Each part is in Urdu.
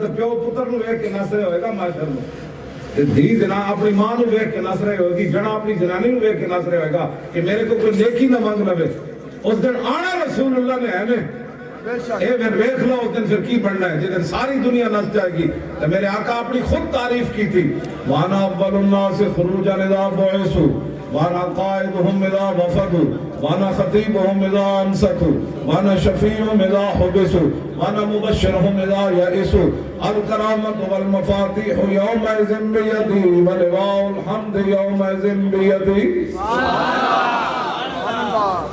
تے پیو پتر نو ویکھ کے نس رہے ہوئے گا معاشر میں، تے دھی زنا اپنی ماں نو ویکھ کے نس رہے ہوئے گی، جنا اپنی زنانی نو ویکھ کے نس رہے ہوئے گا کہ میرے کو کوئی نیکی نہ مانگ لوے۔ اس دن آنا رسول اللہ نے ہے نے اے پھر ویکھ لو اس دن پھر کی بننا ہے، جس دن ساری دنیا نس جائے گی۔ تو میرے آقا اپنی خود تعریف کی تھی، وانا اول الناس خروجا اذا بعثوا وانا قائدهم اذا وفدوا وانا خطيبهم اذا انصتوا وانا شفيعهم اذا حبسوا وانا مبشرهم اذا يئسوا الكرامة والمفاتيح يومئذ بيدي ولواء الحمد يومئذ بيدي۔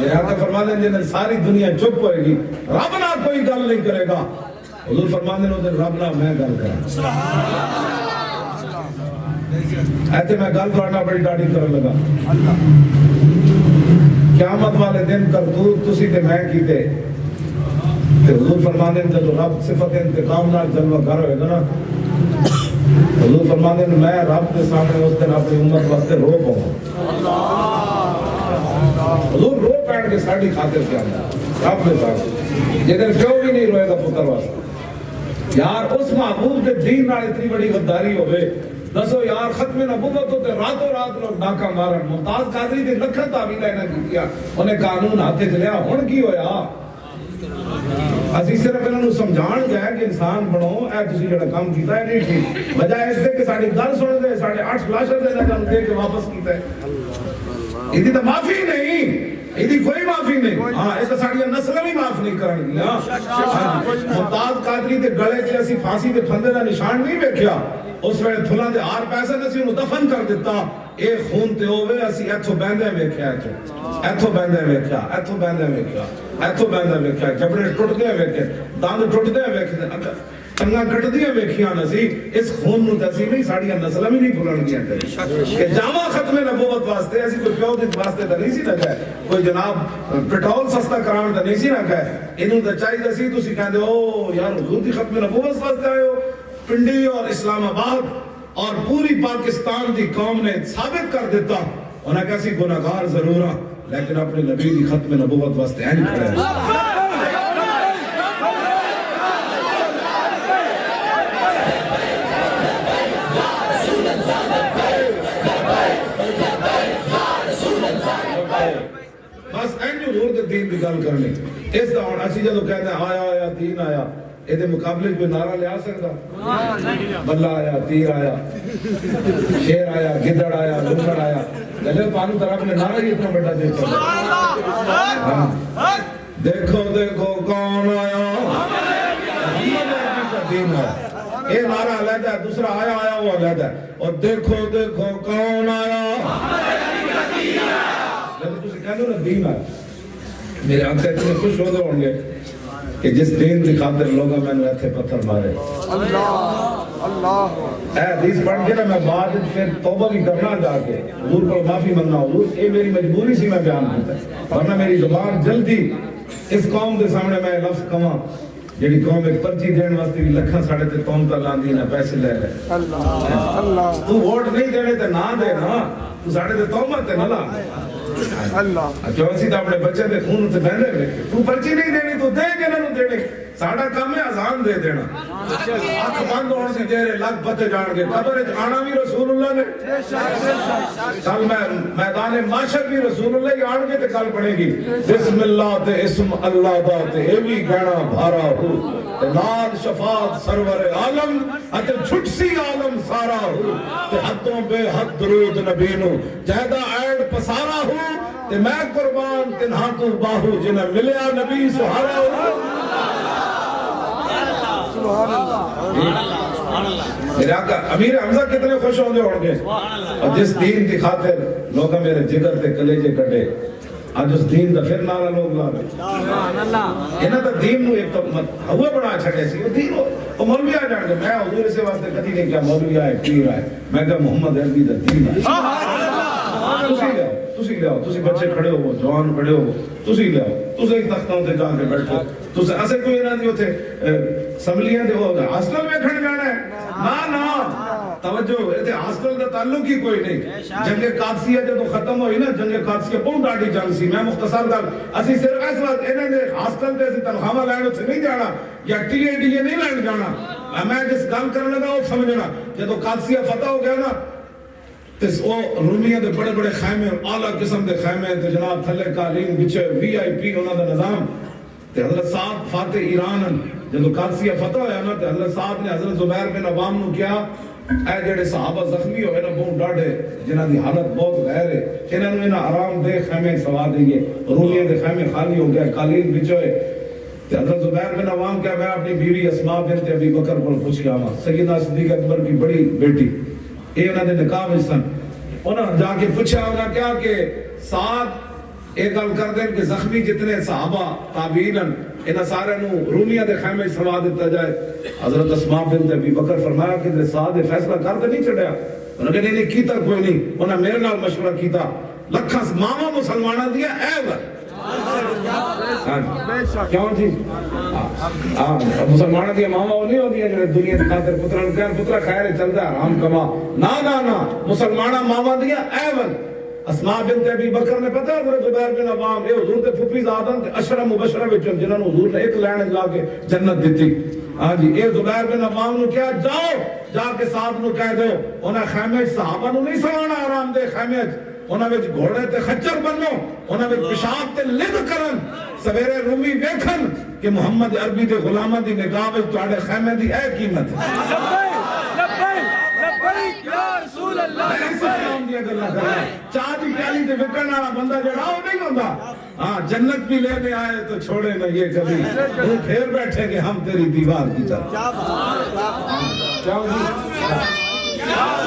یہ آقا فرما دیں جنہیں ساری دنیا چپ ہوئے گی، رب نہ کوئی گل نہیں کرے گا، حضور فرما دیں رب نہ میں گل کرا۔ ایتے میں گل کرنا بڑی ڈاڑی کرنے لگا، قیامت والے دن کرتوت تسی تے میں کیتے، تے حضور فرما دیں جب رب صفت انتقام نہ جلوہ گر ہوئے گا نا، حضور فرما دیں میں رب کے سامنے اس دن اپنی امت واسطے رو پاؤں، حضور رو پینڈ کے ساڑھی خاطر کیا رب نے ساتھ یہ دن کیوں بھی نہیں روئے گا پتر واسطے۔ یار اس محبوب کے دین نال اتنی بڑی غداری ہوئے، دسو یار ختم نبوت ہوتے راتوں رات لوگ ڈاکہ مارن، ممتاز قادری دے لکھن تعویلہ انہیں کیا، انہیں قانون ہاتھے چلیا، ہن کی ہویا؟ اسی صرف انہوں نے سمجھان گیا کہ انسان بنو، اے تسی جڑا کام کیتا ہے نہیں ٹھیک، بجائے اس دے کہ ساڑھی گل سن دے، ساڑھے 8 فلاشر دے لگن دے کے واپس کیتا ہے۔ یہ تو معافی نہیں، یہ کوئی معافی نہیں، ہاں یہ تو ساڑھی نسل بھی معاف نہیں کرن گیا۔ ممتاز قادری دے گلے کے اسی پھانسی دے پھندے دا نشان نہیں بیکھیا، اس وقت پھلاں دے آر پیسے نسی انہوں دفن کر دیتا، اے خون تے ہوئے اسی ایتھو بیندے ویکھیا، ایتھو بیندے ویکھیا، ایتھو بیندے ویکھیا، ایتھو بیندے ویکھیا، جبڑے ٹوٹ دے ویکھے، داند ٹوٹ دے ویکھے، ٹنگاں کٹ دیا ویکھیاں نسی، اس خون نو تسی نہیں ساڑیاں نسلہ بھی نہیں بھولن گیا کرے کہ جامع ختم نبوت واسطے ایسی کوئی پیو دیت واسطے تا نہیں سی نہ گئے، کوئی جناب پیٹرول سستا کران تا نہیں سی نہ گئے، انہوں تا چاہی دسی تو سی کہہ دے او یار حضور دی ختم نبوت واسطے آئے ہو۔ پنڈی اور اسلام آباد اور پوری پاکستان دی قوم نے ثابت کر دیتا انہیں کیسی گناہگار ضرور ہیں لیکن اپنے نبی دی ختم نبوت واسطے این کھڑے ہیں۔ بس این جو حضور دے دین دی گل کرنی اس دا ہون اسی جدو کہتے ہیں آیا آیا دین آیا، یہ دے مقابلے کوئی نعرہ لے آ سکتا، بلہ آیا، تیر آیا، شیر آیا، گدڑ آیا، لنگڑ آیا، جلے پانو طرح اپنے نعرہ ہی اتنا بڑا دے چلے۔ دیکھو دیکھو کون آیا، دین آیا، یہ نعرہ علیحدہ ہے، دوسرا آیا آیا وہ علیحدہ ہے، اور دیکھو دیکھو کون آیا، جب تُسی کہہ دو نا دین آیا، میرے آنکھ اتنے خوش ہو دے ہوں گے کہ جس دین دی خاطر لوگا میں نے ایتھے پتھر مارے۔ اے حدیث پڑھ کے نا میں بعد پھر توبہ بھی کرنا جا کے حضور کو معافی منگنا، حضور یہ میری مجبوری سی میں بیان کرتا ہے، ورنہ میری زبان جلدی اس قوم دے سامنے میں لفظ کما جیڑی قوم ایک پرچی دین واسطے بھی لکھاں ساڑھے تے قوم پر لاندی نہ پیسے لے لے۔ تو ووٹ نہیں دینے تے نہ دے نا، تو ساڑھے تے توبہ تے نہ لا کیوں اسی تو اپنے بچے دے خون تے بہنے رکھے، تو پرچی نہیں دینی تو دے کے نہ دینے، ساڑھا کام ہے آزان دے دینا، آنکھ بند ہونے سے دے رہے لگ پتے جان کے قبر آنا بھی رسول اللہ نے، کل میں میدان معاشر بھی رسول اللہ ہی آن کے تے کل پڑھے گی بسم اللہ تے اسم اللہ دا تے ایوی گھنا بھارا ہو تے نال شفاعت سرور عالم اتے چھٹ سی عالم سارا ہو تے حدوں بے حد درود نبی نو جہدہ عیڈ پسارا ہو تے میں قربان تنہا تو باہو جنہ ملیا نبی سہارا ہو۔ میرے آقا امیر حمزہ کتنے خوش ہوں گے اور جس دین کی خاطر لوگا میرے جگر تے کلیجے کٹے آج اس دین دا پھر نارا لوگ لا گئے انہاں دا دین نو ایک تو ہوا بڑا چھٹے سی وہ دین وہ مولوی آ جان گے میں حضور سے واسطے کدی نہیں کیا مولوی آئے پیر آئے میں کہا محمد عربی دا دین آئے تسی لے آؤ تسی بچے کھڑے ہو جوان کھڑے ہو تسی لے آؤ تسی ایک تختوں تے جا کے بیٹھو تسی ایسے کوئی نہ دیو تھے سملیاں دے ہو ہاسٹل میں کھڑ جانا ہے نا توجہ ایتھے ہاسٹل دا تعلق ہی کوئی نہیں۔ جنگ قادسیہ جدو ختم ہوئی نا جنگ قادسیہ بہت ڈاڈی جنگ سی میں مختصر گل اسی صرف اس وقت انہاں نے ہاسٹل تے اسی تنخواہ لین اتھے نہیں جانا یا ٹی اے ڈی اے نہیں لین جانا میں جس گل کرنے لگا وہ سمجھنا جب قادسیہ فتح ہو گیا نا تو رومیاں دے بڑے بڑے خیمے اعلیٰ قسم دے خیمے تے جناب تھلے قالین بچے وی آئی پی انہاں دا نظام تے حضرت صاحب فاتح ایران جب قادسیہ فتح ہویا نا تے حضرت صاحب نے حضرت زبیر بن عوام نو کیا اے جڑے صحابہ زخمی ہوئے نا بہت ڈاڑے جنہاں دی حالت بہت غیر ہے انہاں نو انہاں آرام دہ خیمے سوا دئیے رومیاں دے خیمے خالی ہو گیا قالین بچے تے حضرت زبیر بن عوام کیا میں اپنی بیوی اسماء بنت ابی بکر کو پوچھ گیا ہوں سیدنا صدیق اکبر کی بڑی بیٹی اے انہاں دے نکاح وچ سن انہاں جا کے پوچھا انہاں کیا کہ ساتھ ایک گل کر دیں کہ زخمی جتنے صحابہ تابعین انہاں سارے نو رومیاں دے خیمے سوا دیتا جائے حضرت اسماء بنت ابی بکر فرمایا کہ ساتھ فیصلہ کر دے نہیں چھڑیا انہوں نے نہیں کیتا کوئی نہیں انہاں میرے نال مشورہ کیتا لکھاں ماما مسلماناں دیا عیب کیوں جی مسلمانوں کی ماما وہ نہیں ہوتی ہیں جو دنیا کی خاطر پترا کہن پترا خیر چلتا ہے آرام کما نا مسلمانہ ماما دیا ایون اسماء بنت ابی بکر نے پتا حضرت زبیر بن عوام یہ حضور تے پھپھی زادن تے عشرہ مبشرہ وچوں جنہاں نوں حضور نے ایک لائن لا کے جنت دتی ہاں جی اے زبیر بن عوام نو کیا جاؤ جا کے صاحب نو کہہ دو انہاں خیمے صحابہ نو نہیں سوانا آرام دہ خیمے انہاں وچ گھوڑے تے خچر بنو انہاں وچ پیشاب تے لد کرن سویرے رومی ویکھن کہ محمد عربی دے غلاماں دی نگاہ وچ تواڈے خیمے دی اے قیمت ہے یا رسول اللہ چاہ دی پیالی تے وکن والا بندہ جڑا وہ نہیں ہوندا ہاں جنت بھی لینے آئے تو چھوڑے نہ یہ کبھی وہ پھر بیٹھیں گے ہم تیری دیوار کی طرف کیا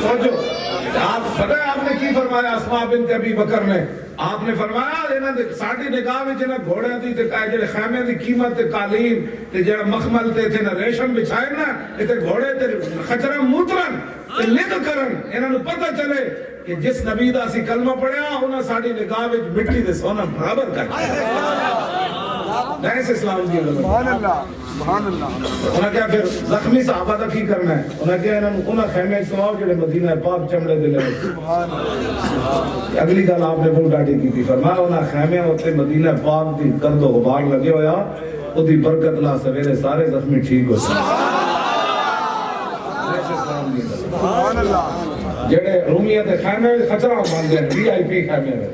سوچو آپ پتہ ہے آپ نے کی فرمایا اسماء بنت ابی بکر نے آپ نے فرمایا ساڑھی نگاہ میں جنہ گھوڑے دی تے جڑے خیمے دی قیمت تے قالین تے جڑا مخمل تے تے نہ ریشم بچھائے نا تے گھوڑے تے خچرہ موترن تے لد کرن انہاں نوں پتہ چلے کہ جس نبی دا سی کلمہ پڑھیا انہاں ساڑھی نگاہ وچ مٹی دے سونا برابر کر نہیں سے اسلام دی سبحان اللہ سبحان اللہ انہاں کیا پھر زخمی صحابہ دا کی کرنا ہے انہاں کیا انہاں خیمے سواؤ جڑے مدینہ پاک چمڑے دے لے سبحان اللہ اگلی گل آپ نے بہت ڈاڈی کی تھی فرمایا انہاں خیمے ہوتے مدینہ پاک دی گرد و غبار لگے ہویا او دی برکت لا سویرے سارے زخمی ٹھیک ہو سبحان اللہ جڑے رومیاں تے خیمے خچرہ باندھے ہیں وی آئی پی خیمے میں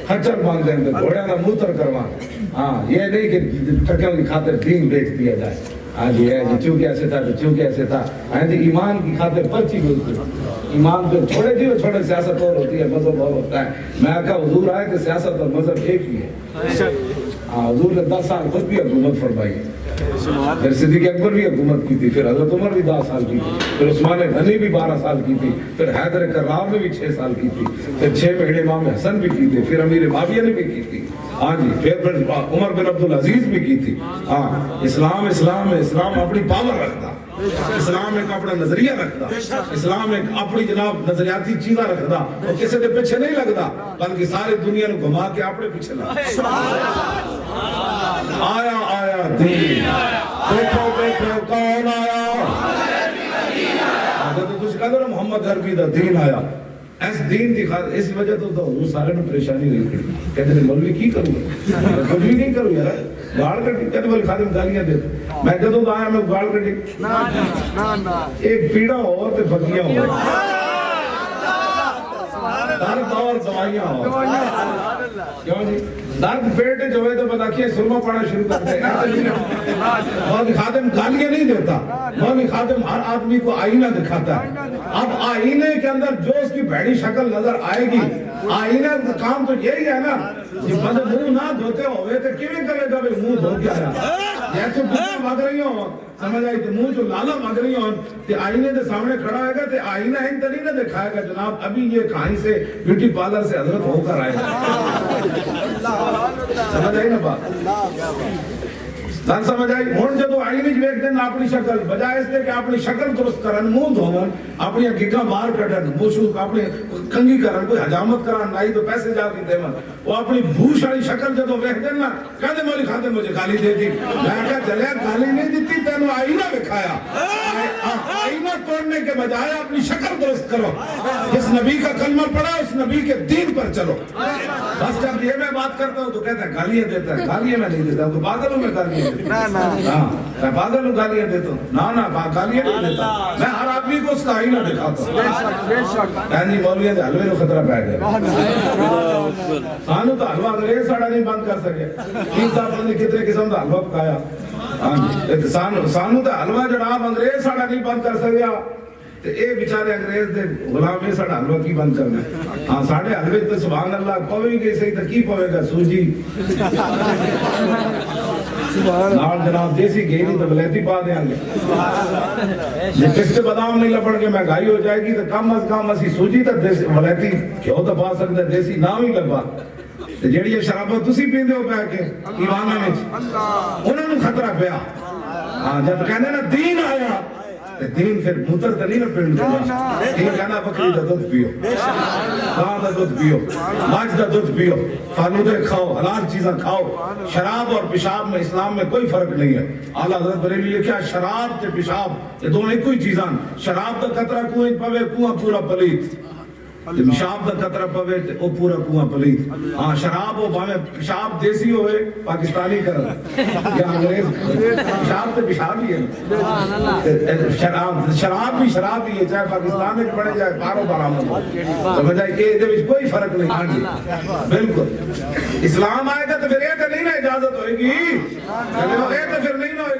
خچر باندھے ہیں گھوڑے کا موتر کروان ہاں یہ نہیں کہ ٹکیوں کی خاطر دین بیچ دیا جائے ہاں جی ہے چونکہ ایسے تھا تو چونکہ ایسے تھا ہاں جی ایمان کی خاطر پرچی بولتی ایمان پہ چھوڑے جی وہ چھوڑے سیاست اور ہوتی ہے مذہب اور ہوتا ہے میں کہا حضور آئے کہ سیاست اور مذہب ایک ہی ہے ہاں حضور نے 10 سال خود بھی حکومت فرمائی پھر صدیق اکبر بھی حکومت کی تھی پھر حضرت عمر بھی 10 سال کی تھی پھر عثمان غنی بھی 12 سال کی تھی پھر حیدر کرار نے بھی 6 سال کی تھی پھر 6 مہینے امام حسن بھی کی تھی پھر امیر معاویہ نے بھی کی تھی ہاں جی پھر عمر بن عبدالعزیز بھی کی تھی ہاں اسلام ہے اسلام اپنی پاور رکھتا اسلام ایک اپنا نظریہ رکھتا اسلام ایک اپنی جناب نظریاتی چیزاں رکھتا وہ کسی کے پیچھے نہیں لگتا بلکہ ساری دنیا کو گھما کے اپنے پیچھے لگتا آیا دین دیکھو کون آیا حضرت کچھ کہہ دو نا محمد عربی دا دین آیا اس دین دی خاطر اس وجہ تو وہ سارے نے پریشانی رہی تھی کہتے ہیں مولوی کی کروں کچھ بھی نہیں کروں یار گال کٹی کہتے بولے خادم گالیاں دے میں جدوں آیا میں گال کٹی ایک پیڑا ہو تے بگیاں ہو درد اور دوائیاں ہو کیوں جی درد پیٹ جو ہے تو بتاکیے سرما پڑھنا شروع کرتے ہیں مولوی خادم گالیاں نہیں دیتا مولوی خادم ہر آدمی کو آئینہ دکھاتا ہے اب آئینے کے اندر جو اس کی بھڑی شکل نظر آئے گی آئینہ کا کام تو یہی ہے نا یہ بند منہ نہ دھوتے ہوئے تو کیویں کرے گا بھی منہ دھو کے آیا جیسے منہ مگ رہی ہوں سمجھ آئی تو منہ جو لالا مگ رہی ہوں تو آئینے کے سامنے کھڑا ہوئے گا تو آئینہ ان طریقے نہ دکھائے گا جناب ابھی یہ کہیں سے بیوٹی پارلر سے حضرت ہو کر آئے گا سمجھ آئی نا بات سن سمجھ آئی ہون جدو آئینی جو ایک دن اپنی شکل بجائے اس دے کہ اپنی شکل درست کرن منہ دھون اپنی گگاں باہر کٹن موشو اپنی کنگی کرن کوئی حجامت کرن نائی تو پیسے جا کے دے من وہ اپنی بھوش والی شکل جدو ویکھ دن نا کہتے مولی خادم مجھے گالی دے دی میں کہا چلے گالی نہیں دیتی تینوں آئینہ دکھایا آئینہ توڑنے بدلنے کے بجائے اپنی شکل درست کرو. جس نبی کا کلمہ پڑھا اس نبی کے دین پر چلو. بس جب یہ میں بات کرتا ہوں تو کہتا ہے گالیاں دیتا ہے. گالیاں میں نہیں دیتا ہوں. تو پاگل ہوں میں گالیاں دیتا ہوں. ہاں میں پاگل ہوں گالیاں دیتا ہوں. نہ گالیاں نہیں دیتا. میں ہر آدمی کو اس کا آئینہ دکھاتا ہوں. یعنی مولویوں کے حلوے کو خطرہ پہ گیا. سانو تو حلوہ انگریز ساڑا نہیں بند کر سکے. 3 صاحب نے کتنے قسم کا حلوہ پکایا. سانو تو حلوہ جناب انگریز ساڑا نہیں بند کر سکیا. اے بیچارے انگریز دے غلام میں ساڑا حلوہ کی بند کرنا. ہاں ساڑھے حلوے تو سبحان اللہ پوے گے صحیح تو کی پوے گا سوجی نال جناب دیسی گھی نہیں تو بلیتی پا دیں گے. جب پستے بادام نہیں لپڑ کے مہنگائی ہو جائے گی تو کم از کم اسی سوجی تو بلیتی کیوں تو پا سکتے دیسی نہ ہی لبا. جیڑی یہ شرابت تسی پیندے ہو پہ کے ایوانا میں انہوں نے خطرہ پیا. ہاں جب کہنے نا دین آیا دین پھر موتر تو نہیں نا پینڈ دینا. دین کہنا بکری دا دودھ پیو, گاں دا دودھ پیو, ماج دا دودھ پیو, فالودے کھاؤ, حلال چیزاں کھاؤ. شراب اور پیشاب میں اسلام میں کوئی فرق نہیں ہے. اعلیٰ حضرت بریلوی یہ کیا شراب تے پیشاب یہ دونوں ایک کوئی چیزاں. شراب دا قطرہ کنویں پوے کنواں پورا پلیت, پیشاب دا قطرہ پوے او پورا کنواں پلیت. ہاں شراب ہو بھاوے پیشاب دیسی ہوئے پاکستانی کرن یا انگریز پیشاب تے پیشاب ہی ہے. شراب بھی شراب ہی ہے چاہے پاکستان میں پڑے جائے بارو برآمد ہو. سمجھ آئی کہ یہ کوئی فرق نہیں. ہاں جی بالکل اسلام آئے گا تو پھر یہ تو نہیں نا اجازت ہوئے گی. یہ تو پھر نہیں نا ہوئے گی.